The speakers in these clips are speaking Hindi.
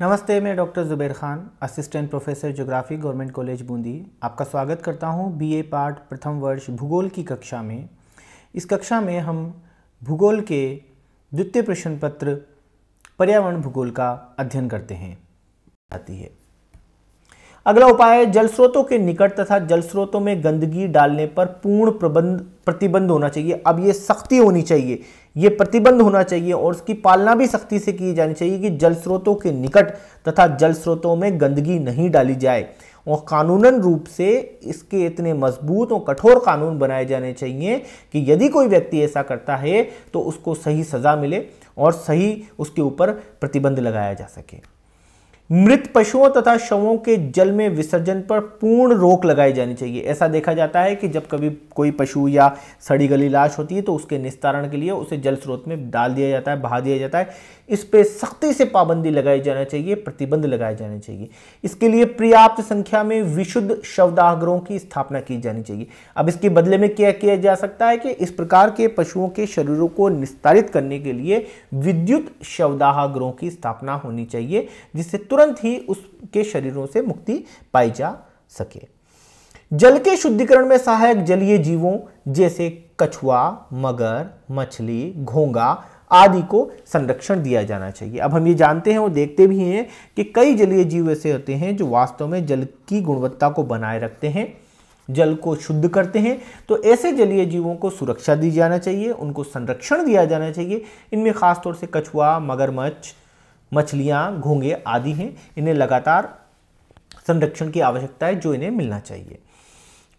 नमस्ते, मैं doctor Zubair Khan, assistant professor geography, government college Bundi. आपका स्वागत करता हूं बीए पार्ट प्रथम वर्ष भूगोल की कक्षा में। इस कक्षा में हम भूगोल के द्वितीय प्रश्न पत्र पर्यावरण भूगोल का अध्ययन करते हैं। आती है अगला उपाय, जल स्रोतों के निकट तथा जल स्रोतों में गंदगी डालने पर पूर्ण प्रतिबंध होना चाहिए। अब ये सख्ती होनी चाहिए, ये प्रतिबंध होना चाहिए और उसकी पालना भी सख्ती से की जानी चाहिए कि जल स्रोतों के निकट तथा जल स्रोतों में गंदगी नहीं डाली जाए। और कानूनन रूप से इसके इतने मजबूत और कठोर कानून बनाए जाने चाहिए कि यदि कोई व्यक्ति ऐसा करता है तो उसको सही सजा मिले और सही उसके ऊपर प्रतिबंध लगाया जा सके। मृत पशुओं तथा शवों के जल में विसर्जन पर पूर्ण रोक लगाई जानी चाहिए। ऐसा देखा जाता है कि जब कभी कोई पशु या सड़ी गली लाश होती है तो उसके निस्तारण के लिए उसे जल स्रोत में डाल दिया जाता है, बहा दिया जाता है। इस पे सख्ती से पाबंदी लगाई जाना चाहिए, प्रतिबंध लगाए जाने चाहिए। इसके लिए पर्याप्त संख्या में विशुद्ध शवदाह की स्थापना की जानी चाहिए। अब इसके बदले में क्या किया जा सकता है कि इस प्रकार के पशुओं के शरीरों को निस्तारित करने के लिए विद्युत शवदाह गृहों की स्थापना होनी चाहिए, जिससे तुरंत ही उसके शरीरों से मुक्ति पाई जा सके। जल के शुद्धिकरण में सहायक जलीय जीवों जैसे कछुआ, मगर, मछली, घोंगा आदि को संरक्षण दिया जाना चाहिए। अब हम ये जानते हैं और देखते भी हैं कि कई जलीय जीव ऐसे होते हैं जो वास्तव में जल की गुणवत्ता को बनाए रखते हैं, जल को शुद्ध करते हैं। तो ऐसे जलीय जीवों को सुरक्षा दी जाना चाहिए, उनको संरक्षण दिया जाना चाहिए। इनमें खासतौर से कछुआ, मगरमच्छ, मछलियाँ, घोंगे आदि हैं। इन्हें लगातार संरक्षण की आवश्यकता है जो इन्हें मिलना चाहिए।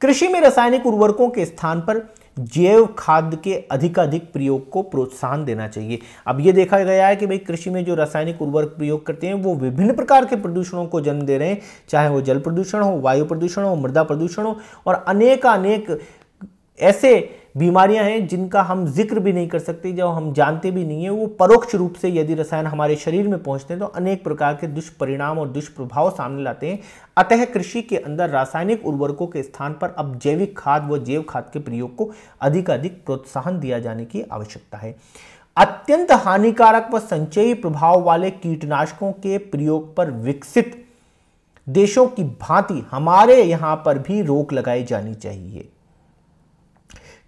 कृषि में रासायनिक उर्वरकों के स्थान पर जैव खाद के अधिकाधिक प्रयोग को प्रोत्साहन देना चाहिए। अब ये देखा गया है कि भाई कृषि में जो रासायनिक उर्वरक प्रयोग करते हैं वो विभिन्न प्रकार के प्रदूषणों को जन्म दे रहे हैं, चाहे वो जल प्रदूषण हो, वायु प्रदूषण हो, मृदा प्रदूषण हो, और अनेक ऐसे बीमारियां हैं जिनका हम जिक्र भी नहीं कर सकते, जो हम जानते भी नहीं है। वो परोक्ष रूप से यदि रसायन हमारे शरीर में पहुंचते हैं तो अनेक प्रकार के दुष्परिणाम और दुष्प्रभाव सामने लाते हैं। अतः कृषि के अंदर रासायनिक उर्वरकों के स्थान पर अब जैविक खाद व जैव खाद के प्रयोग को अधिकाधिक प्रोत्साहन दिया जाने की आवश्यकता है। अत्यंत हानिकारक व संचयी प्रभाव वाले कीटनाशकों के प्रयोग पर विकसित देशों की भांति हमारे यहां पर भी रोक लगाई जानी चाहिए।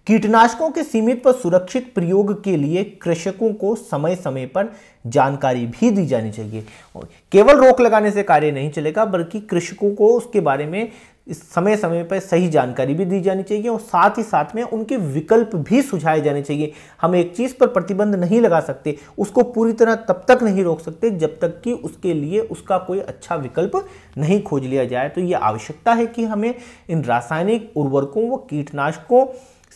कीटनाशकों के सीमित व सुरक्षित प्रयोग के लिए कृषकों को समय समय पर जानकारी भी दी जानी चाहिए। केवल रोक लगाने से कार्य नहीं चलेगा, बल्कि कृषकों को उसके बारे में समय समय पर सही जानकारी भी दी जानी चाहिए और साथ ही साथ में उनके विकल्प भी सुझाए जाने चाहिए। हम एक चीज़ पर प्रतिबंध नहीं लगा सकते, उसको पूरी तरह तब तक नहीं रोक सकते जब तक कि उसके लिए उसका कोई अच्छा विकल्प नहीं खोज लिया जाए। तो ये आवश्यकता है कि हमें इन रासायनिक उर्वरकों व कीटनाशकों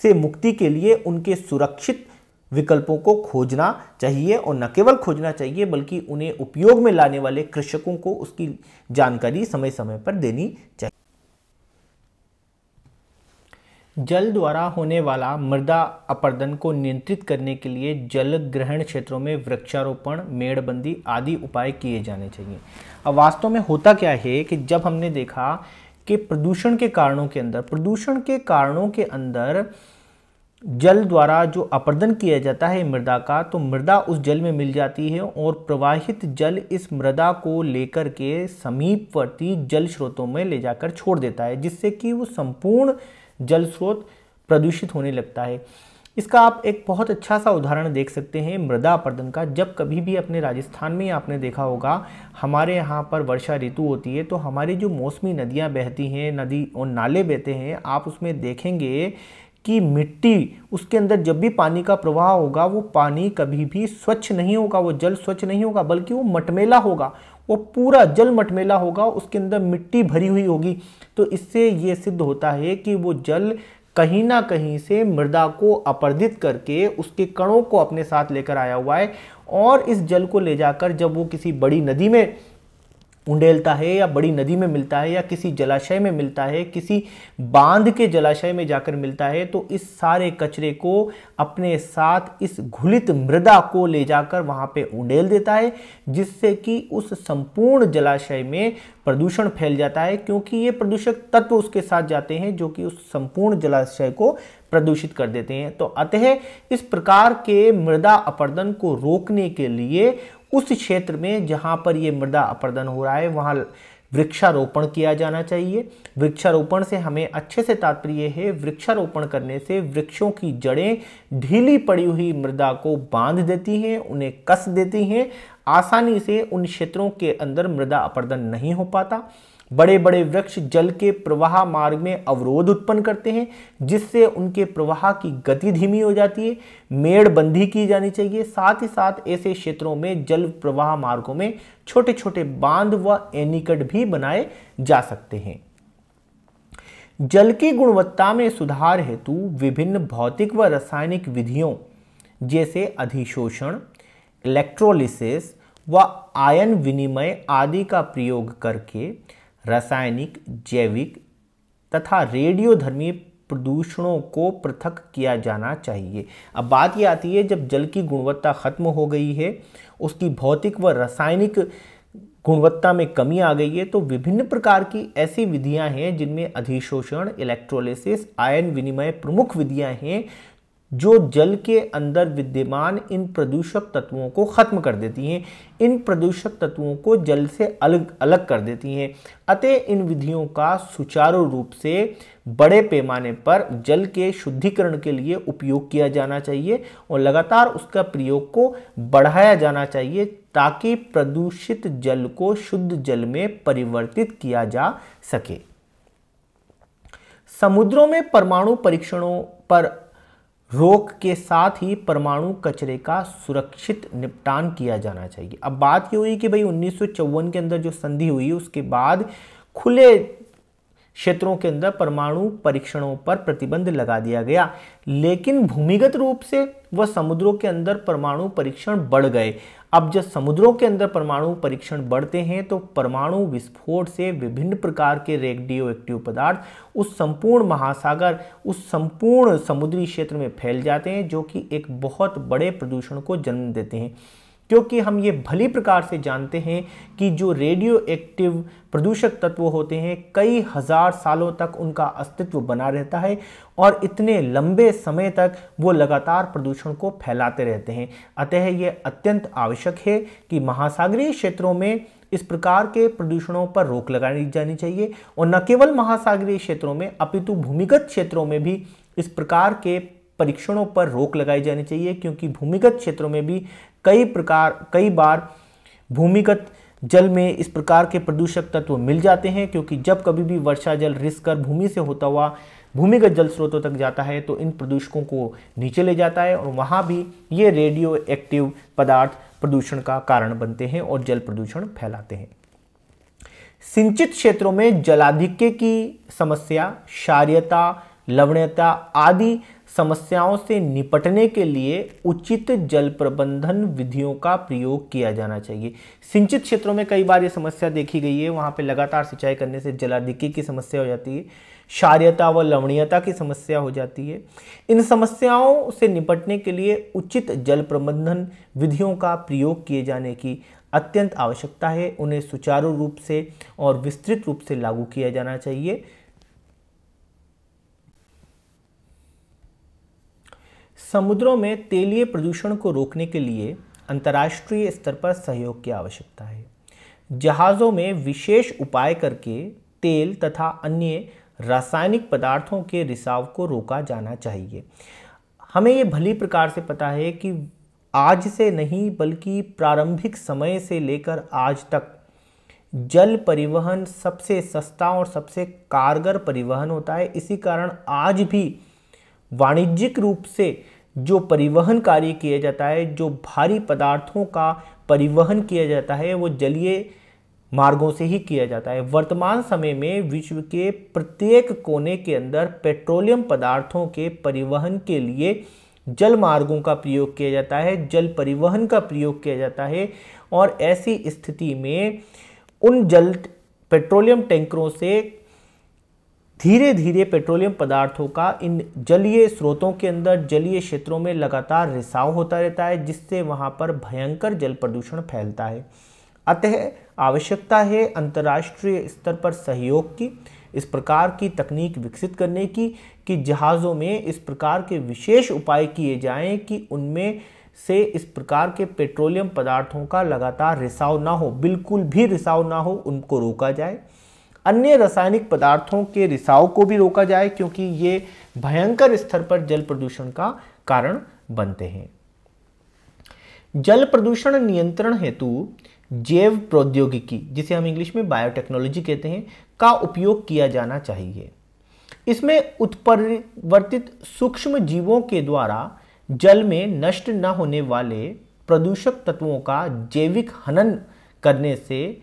से मुक्ति के लिए उनके सुरक्षित विकल्पों को खोजना चाहिए, और न केवल खोजना चाहिए बल्कि उन्हें उपयोग में लाने वाले कृषकों को उसकी जानकारी समय समय पर देनी चाहिए। जल द्वारा होने वाला मृदा अपरदन को नियंत्रित करने के लिए जल ग्रहण क्षेत्रों में वृक्षारोपण, मेड़बंदी आदि उपाय किए जाने चाहिए। अब वास्तव में होता क्या है कि जब हमने देखा कि प्रदूषण के कारणों के अंदर जल द्वारा जो अपरदन किया जाता है मृदा का, तो मृदा उस जल में मिल जाती है और प्रवाहित जल इस मृदा को लेकर के समीपवर्ती जल स्रोतों में ले जाकर छोड़ देता है, जिससे कि वो संपूर्ण जल स्रोत प्रदूषित होने लगता है। इसका आप एक बहुत अच्छा सा उदाहरण देख सकते हैं मृदा अपरदन का। जब कभी भी अपने राजस्थान में आपने देखा होगा, हमारे यहाँ पर वर्षा ऋतु होती है तो हमारी जो मौसमी नदियाँ बहती हैं, नदी और नाले बहते हैं, आप उसमें देखेंगे कि मिट्टी उसके अंदर जब भी पानी का प्रवाह होगा वो पानी कभी भी स्वच्छ नहीं होगा, वो जल स्वच्छ नहीं होगा, बल्कि वो मटमेला होगा। वो पूरा जल मटमेला होगा, उसके अंदर मिट्टी भरी हुई होगी। तो इससे ये सिद्ध होता है कि वो जल कहीं ना कहीं से मृदा को अपरदित करके उसके कणों को अपने साथ लेकर आया हुआ है, और इस जल को ले जाकर जब वो किसी बड़ी नदी में उंडेलता है या बड़ी नदी में मिलता है या किसी जलाशय में मिलता है, किसी बांध के जलाशय में जाकर मिलता है, तो इस सारे कचरे को अपने साथ इस घुलित मृदा को ले जाकर वहां पे उंडेल देता है, जिससे कि उस संपूर्ण जलाशय में प्रदूषण फैल जाता है, क्योंकि ये प्रदूषक तत्व उसके साथ जाते हैं जो कि उस संपूर्ण जलाशय को प्रदूषित कर देते हैं। तो अतः इस प्रकार के मृदा अपरदन को रोकने के लिए उस क्षेत्र में जहां पर ये मृदा अपरदन हो रहा है वहां वृक्षारोपण किया जाना चाहिए। वृक्षारोपण से हमें अच्छे से तात्पर्य है, वृक्षारोपण करने से वृक्षों की जड़ें ढीली पड़ी हुई मृदा को बांध देती हैं, उन्हें कस देती हैं, आसानी से उन क्षेत्रों के अंदर मृदा अपरदन नहीं हो पाता। बड़े बड़े वृक्ष जल के प्रवाह मार्ग में अवरोध उत्पन्न करते हैं, जिससे उनके प्रवाह की गति धीमी हो जाती है। मेड़बंदी की जानी चाहिए। साथ ही साथ ऐसे क्षेत्रों में जल प्रवाह मार्गों में छोटे छोटे बांध व एनीकट भी बनाए जा सकते हैं। जल की गुणवत्ता में सुधार हेतु विभिन्न भौतिक व रासायनिक विधियों जैसे अधिशोषण, इलेक्ट्रोलिसिस व आयन विनिमय आदि का प्रयोग करके रासायनिक, जैविक तथा रेडियोधर्मी प्रदूषणों को पृथक किया जाना चाहिए। अब बात यह आती है, जब जल की गुणवत्ता खत्म हो गई है, उसकी भौतिक व रासायनिक गुणवत्ता में कमी आ गई है, तो विभिन्न प्रकार की ऐसी विधियां हैं जिनमें अधिशोषण, इलेक्ट्रोलिसिस, आयन विनिमय प्रमुख विधियां हैं जो जल के अंदर विद्यमान इन प्रदूषक तत्वों को खत्म कर देती हैं, इन प्रदूषक तत्वों को जल से अलग अलग कर देती हैं। अतः इन विधियों का सुचारू रूप से बड़े पैमाने पर जल के शुद्धिकरण के लिए उपयोग किया जाना चाहिए और लगातार उसका प्रयोग को बढ़ाया जाना चाहिए ताकि प्रदूषित जल को शुद्ध जल में परिवर्तित किया जा सके। समुद्रों में परमाणु परीक्षणों पर रोक के साथ ही परमाणु कचरे का सुरक्षित निपटान किया जाना चाहिए। अब बात ये हुई कि भाई 1954 के अंदर जो संधि हुई उसके बाद खुले क्षेत्रों के अंदर परमाणु परीक्षणों पर प्रतिबंध लगा दिया गया, लेकिन भूमिगत रूप से वह समुद्रों के अंदर परमाणु परीक्षण बढ़ गए। अब जब समुद्रों के अंदर परमाणु परीक्षण बढ़ते हैं तो परमाणु विस्फोट से विभिन्न प्रकार के रेडियो एक्टिव पदार्थ उस संपूर्ण महासागर, उस संपूर्ण समुद्री क्षेत्र में फैल जाते हैं, जो कि एक बहुत बड़े प्रदूषण को जन्म देते हैं। क्योंकि हम ये भली प्रकार से जानते हैं कि जो रेडियो एक्टिव प्रदूषक तत्व होते हैं कई हजार सालों तक उनका अस्तित्व बना रहता है और इतने लंबे समय तक वो लगातार प्रदूषण को फैलाते रहते हैं। अतः ये अत्यंत आवश्यक है कि महासागरीय क्षेत्रों में इस प्रकार के प्रदूषणों पर रोक लगाई जानी चाहिए और न केवल महासागरीय क्षेत्रों में अपितु भूमिगत क्षेत्रों में भी इस प्रकार के परीक्षणों पर रोक लगाई जानी चाहिए, क्योंकि भूमिगत क्षेत्रों में भी कई बार भूमिगत जल में इस प्रकार के प्रदूषक तत्व मिल जाते हैं, क्योंकि जब कभी भी वर्षा जल रिस कर भूमि से होता हुआ भूमिगत जल स्रोतों तक जाता है तो इन प्रदूषकों को नीचे ले जाता है और वहाँ भी ये रेडियो एक्टिव पदार्थ प्रदूषण का कारण बनते हैं और जल प्रदूषण फैलाते हैं। सिंचित क्षेत्रों में जलाधिक्य की समस्या, क्षारीयता, लवणीयता आदि समस्याओं से निपटने के लिए उचित जल प्रबंधन विधियों का प्रयोग किया जाना चाहिए। सिंचित क्षेत्रों में कई बार ये समस्या देखी गई है, वहाँ पे लगातार सिंचाई करने से जलाधिक्य की समस्या हो जाती है, क्षारीयता व लवणीयता की समस्या हो जाती है। इन समस्याओं से निपटने के लिए उचित जल प्रबंधन विधियों का प्रयोग किए जाने की अत्यंत आवश्यकता है। उन्हें सुचारू रूप से और विस्तृत रूप से लागू किया जाना चाहिए। समुद्रों में तेलीय प्रदूषण को रोकने के लिए अंतर्राष्ट्रीय स्तर पर सहयोग की आवश्यकता है। जहाज़ों में विशेष उपाय करके तेल तथा अन्य रासायनिक पदार्थों के रिसाव को रोका जाना चाहिए। हमें ये भली प्रकार से पता है कि आज से नहीं बल्कि प्रारंभिक समय से लेकर आज तक जल परिवहन सबसे सस्ता और सबसे कारगर परिवहन होता है। इसी कारण आज भी वाणिज्यिक रूप से जो परिवहन कार्य किया जाता है, जो भारी पदार्थों का परिवहन किया जाता है, वो जलीय मार्गों से ही किया जाता है। वर्तमान समय में विश्व के प्रत्येक कोने के अंदर पेट्रोलियम पदार्थों के परिवहन के लिए जल मार्गों का प्रयोग किया जाता है, जल परिवहन का प्रयोग किया जाता है और ऐसी स्थिति में उन पेट्रोलियम टैंकरों से धीरे धीरे पेट्रोलियम पदार्थों का इन जलीय स्रोतों के अंदर, जलीय क्षेत्रों में लगातार रिसाव होता रहता है, जिससे वहाँ पर भयंकर जल प्रदूषण फैलता है। अतः आवश्यकता है अंतर्राष्ट्रीय स्तर पर सहयोग की, इस प्रकार की तकनीक विकसित करने की कि जहाज़ों में इस प्रकार के विशेष उपाय किए जाएं कि उनमें से इस प्रकार के पेट्रोलियम पदार्थों का लगातार रिसाव ना हो, बिल्कुल भी रिसाव ना हो, उनको रोका जाए। अन्य रासायनिक पदार्थों के रिसाव को भी रोका जाए, क्योंकि ये भयंकर स्तर पर जल प्रदूषण का कारण बनते हैं। जल प्रदूषण नियंत्रण हेतु जैव प्रौद्योगिकी, जिसे हम इंग्लिश में बायोटेक्नोलॉजी कहते हैं, का उपयोग किया जाना चाहिए। इसमें उत्परिवर्तित सूक्ष्म जीवों के द्वारा जल में नष्ट न होने वाले प्रदूषक तत्वों का जैविक हनन करने से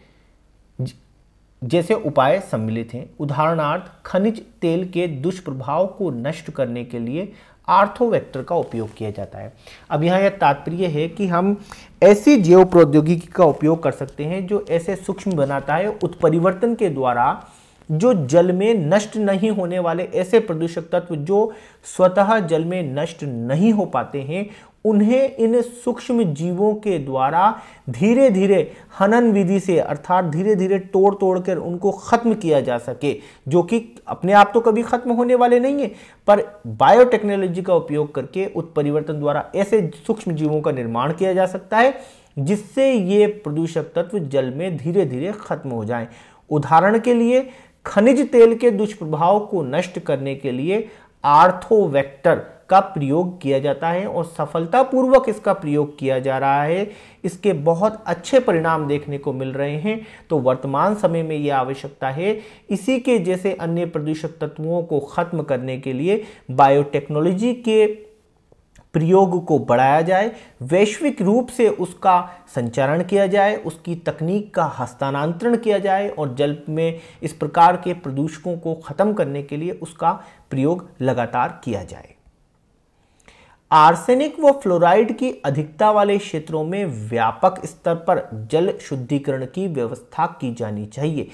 जैसे उपाय सम्मिलित हैं। उदाहरणार्थ, खनिज तेल के दुष्प्रभाव को नष्ट करने के लिए आर्थोवेक्टर का उपयोग किया जाता है। अब यहाँ यह तात्पर्य है कि हम ऐसी जैव प्रौद्योगिकी का उपयोग कर सकते हैं जो ऐसे सूक्ष्म बनाता है, उत्परिवर्तन के द्वारा जो जल में नष्ट नहीं होने वाले ऐसे प्रदूषक तत्व जो स्वतः जल में नष्ट नहीं हो पाते हैं, उन्हें इन सूक्ष्म जीवों के द्वारा धीरे धीरे हनन विधि से, अर्थात धीरे धीरे तोड़ तोड़ कर उनको खत्म किया जा सके, जो कि अपने आप तो कभी खत्म होने वाले नहीं है, पर बायोटेक्नोलॉजी का उपयोग करके उत्परिवर्तन द्वारा ऐसे सूक्ष्म जीवों का निर्माण किया जा सकता है जिससे ये प्रदूषक तत्व जल में धीरे धीरे खत्म हो जाएं। उदाहरण के लिए, खनिज तेल के दुष्प्रभाव को नष्ट करने के लिए आर्थोवेक्टर का प्रयोग किया जाता है और सफलतापूर्वक इसका प्रयोग किया जा रहा है। इसके बहुत अच्छे परिणाम देखने को मिल रहे हैं। तो वर्तमान समय में यह आवश्यकता है इसी के जैसे अन्य प्रदूषक तत्वों को खत्म करने के लिए बायोटेक्नोलॉजी के प्रयोग को बढ़ाया जाए, वैश्विक रूप से उसका संचारण किया जाए, उसकी तकनीक का हस्तांतरण किया जाए और जल में इस प्रकार के प्रदूषकों को खत्म करने के लिए उसका प्रयोग लगातार किया जाए। आर्सेनिक व फ्लोराइड की अधिकता वाले क्षेत्रों में व्यापक स्तर पर जल शुद्धिकरण की व्यवस्था की जानी चाहिए।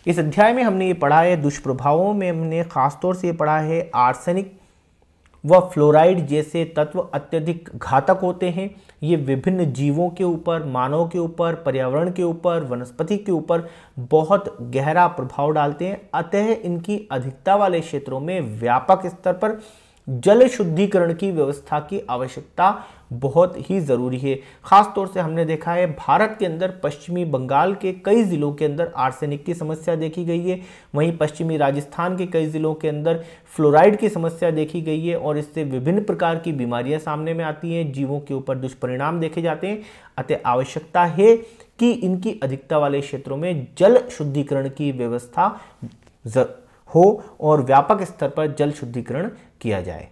इस अध्याय में हमने ये पढ़ा है, दुष्प्रभावों में हमने खासतौर से ये पढ़ा है आर्सेनिक व फ्लोराइड जैसे तत्व अत्यधिक घातक होते हैं। ये विभिन्न जीवों के ऊपर, मानव के ऊपर, पर्यावरण के ऊपर, वनस्पति के ऊपर बहुत गहरा प्रभाव डालते हैं। अतः इनकी अधिकता वाले क्षेत्रों में व्यापक स्तर पर जल शुद्धिकरण की व्यवस्था की आवश्यकता बहुत ही जरूरी है। खास तौर से हमने देखा है भारत के अंदर पश्चिमी बंगाल के कई जिलों के अंदर आर्सेनिक की समस्या देखी गई है, वहीं पश्चिमी राजस्थान के कई जिलों के अंदर फ्लोराइड की समस्या देखी गई है और इससे विभिन्न प्रकार की बीमारियां सामने में आती हैं, जीवों के ऊपर दुष्परिणाम देखे जाते हैं। अतः आवश्यकता है कि इनकी अधिकता वाले क्षेत्रों में जल शुद्धिकरण की व्यवस्था हो और व्यापक स्तर पर जल शुद्धिकरण किया जाए।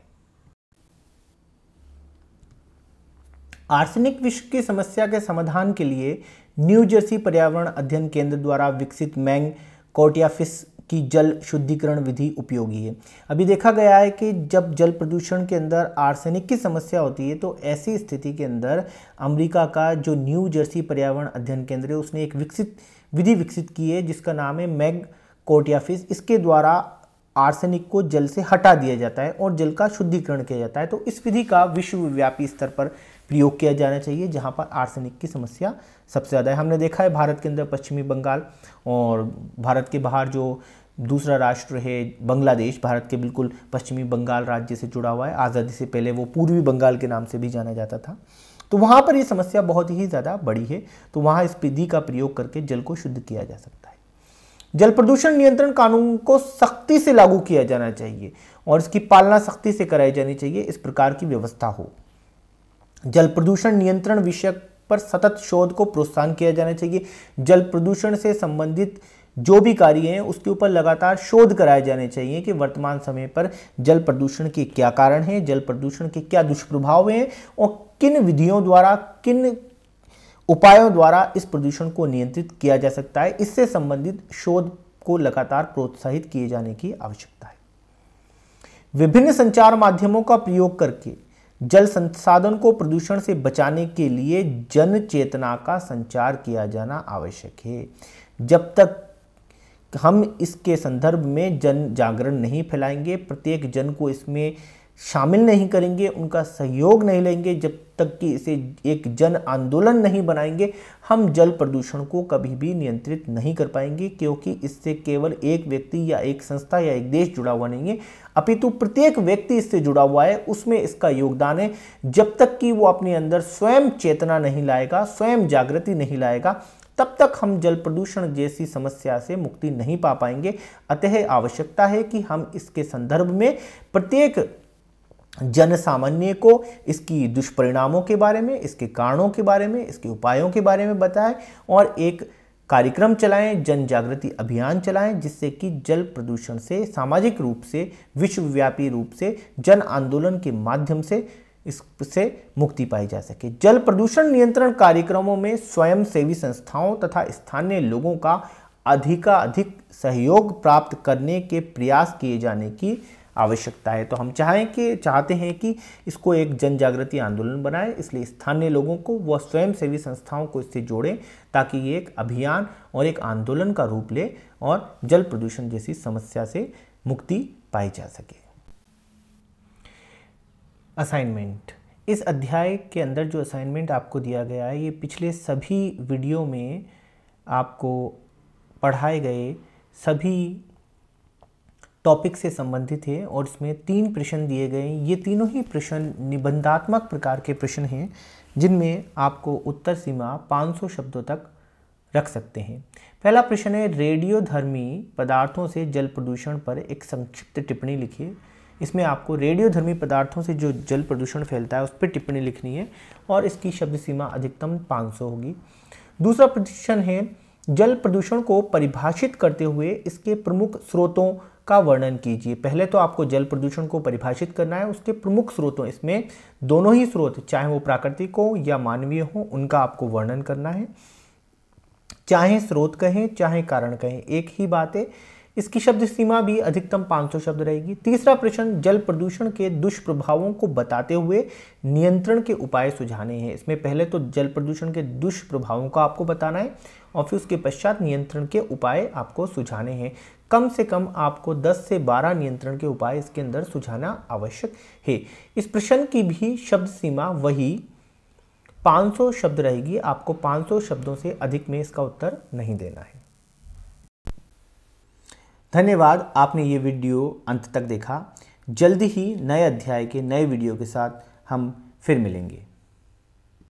आर्सेनिक विष की समस्या के समाधान के लिए न्यू जर्सी पर्यावरण अध्ययन केंद्र द्वारा विकसित मैंग कोर्टियाफिस की जल शुद्धिकरण विधि उपयोगी है। अभी देखा गया है कि जब जल प्रदूषण के अंदर आर्सेनिक की समस्या होती है तो ऐसी स्थिति के अंदर अमेरिका का जो न्यू जर्सी पर्यावरण अध्ययन केंद्र है उसने एक विधि विकसित की है जिसका नाम है मैंग कोर्टियाफिस। इसके द्वारा आर्सेनिक को जल से हटा दिया जाता है और जल का शुद्धिकरण किया जाता है। तो इस विधि का विश्वव्यापी स्तर पर प्रयोग किया जाना चाहिए जहां पर आर्सेनिक की समस्या सबसे ज़्यादा है। हमने देखा है भारत के अंदर पश्चिमी बंगाल और भारत के बाहर जो दूसरा राष्ट्र है बांग्लादेश, भारत के बिल्कुल पश्चिमी बंगाल राज्य से जुड़ा हुआ है। आज़ादी से पहले वो पूर्वी बंगाल के नाम से भी जाना जाता था। तो वहाँ पर ये समस्या बहुत ही ज़्यादा बड़ी है, तो वहाँ इस विधि का प्रयोग करके जल को शुद्ध किया जा सकता है। जल प्रदूषण नियंत्रण कानून को सख्ती से लागू किया जाना चाहिए और इसकी पालना सख्ती से कराई जानी चाहिए, इस प्रकार की व्यवस्था हो। जल प्रदूषण नियंत्रण विषय पर सतत शोध को प्रोत्साहन किया जाना चाहिए। जल प्रदूषण से संबंधित जो भी कार्य हैं उसके ऊपर लगातार शोध कराए जाने चाहिए कि वर्तमान समय पर जल प्रदूषण के क्या कारण हैं, जल प्रदूषण के क्या दुष्प्रभाव हैं और किन विधियों द्वारा, किन उपायों द्वारा इस प्रदूषण को नियंत्रित किया जा सकता है। इससे संबंधित शोध को लगातार प्रोत्साहित किए जाने की आवश्यकता है। विभिन्न संचार माध्यमों का प्रयोग करके जल संसाधन को प्रदूषण से बचाने के लिए जन चेतना का संचार किया जाना आवश्यक है। जब तक हम इसके संदर्भ में जन जागरण नहीं फैलाएंगे, प्रत्येक जन को इसमें शामिल नहीं करेंगे, उनका सहयोग नहीं लेंगे, जब तक कि इसे एक जन आंदोलन नहीं बनाएंगे, हम जल प्रदूषण को कभी भी नियंत्रित नहीं कर पाएंगे, क्योंकि इससे केवल एक व्यक्ति या एक संस्था या एक देश जुड़ा हुआ नहीं है, अपितु प्रत्येक व्यक्ति इससे जुड़ा हुआ है, उसमें इसका योगदान है। जब तक कि वो अपने अंदर स्वयं चेतना नहीं लाएगा, स्वयं जागृति नहीं लाएगा, तब तक हम जल प्रदूषण जैसी समस्या से मुक्ति नहीं पा पाएंगे। अतः आवश्यकता है कि हम इसके संदर्भ में प्रत्येक जन सामान्य को इसकी दुष्परिणामों के बारे में, इसके कारणों के बारे में, इसके उपायों के बारे में बताएं और एक कार्यक्रम चलाएं, जन जागृति अभियान चलाएं, जिससे कि जल प्रदूषण से सामाजिक रूप से, विश्वव्यापी रूप से जन आंदोलन के माध्यम से इससे मुक्ति पाई जा सके। जल प्रदूषण नियंत्रण कार्यक्रमों में स्वयंसेवी संस्थाओं तथा स्थानीय लोगों का अधिकाधिक सहयोग प्राप्त करने के प्रयास किए जाने की आवश्यकता है। तो हम चाहते हैं कि इसको एक जन जागृति आंदोलन बनाएं, इसलिए स्थानीय लोगों को व स्वयंसेवी संस्थाओं को इससे जोड़ें, ताकि ये एक अभियान और एक आंदोलन का रूप ले और जल प्रदूषण जैसी समस्या से मुक्ति पाई जा सके। असाइनमेंट, इस अध्याय के अंदर जो असाइनमेंट आपको दिया गया है, ये पिछले सभी वीडियो में आपको पढ़ाए गए सभी टॉपिक से संबंधित है और इसमें 3 प्रश्न दिए गए हैं। ये तीनों ही प्रश्न निबंधात्मक प्रकार के प्रश्न हैं, जिनमें आपको उत्तर सीमा 500 शब्दों तक रख सकते हैं। पहला प्रश्न है, रेडियोधर्मी पदार्थों से जल प्रदूषण पर एक संक्षिप्त टिप्पणी लिखिए। इसमें आपको रेडियोधर्मी पदार्थों से जो जल प्रदूषण फैलता है उस पर टिप्पणी लिखनी है और इसकी शब्द सीमा अधिकतम 500 होगी। दूसरा प्रश्न है, जल प्रदूषण को परिभाषित करते हुए इसके प्रमुख स्रोतों का वर्णन कीजिए। पहले तो आपको जल प्रदूषण को परिभाषित करना है, उसके प्रमुख स्रोतों, इसमें दोनों ही स्रोत, चाहे वो प्राकृतिक हो या मानवीय हो, उनका आपको वर्णन करना है। चाहे स्रोत कहें चाहे कारण कहें, एक ही बात है। इसकी शब्द सीमा भी अधिकतम 500 शब्द रहेगी। तीसरा प्रश्न, जल प्रदूषण के दुष्प्रभावों को बताते हुए नियंत्रण के उपाय सुझाने हैं। इसमें पहले तो जल प्रदूषण के दुष्प्रभावों का आपको बताना है और फिर उसके पश्चात नियंत्रण के उपाय आपको सुझाने हैं। कम से कम आपको 10 से 12 नियंत्रण के उपाय इसके अंदर सुझाना आवश्यक है। इस प्रश्न की भी शब्द सीमा वही 500 शब्द रहेगी। आपको 500 शब्दों से अधिक में इसका उत्तर नहीं देना है। धन्यवाद, आपने ये वीडियो अंत तक देखा। जल्दी ही नए अध्याय के नए वीडियो के साथ हम फिर मिलेंगे।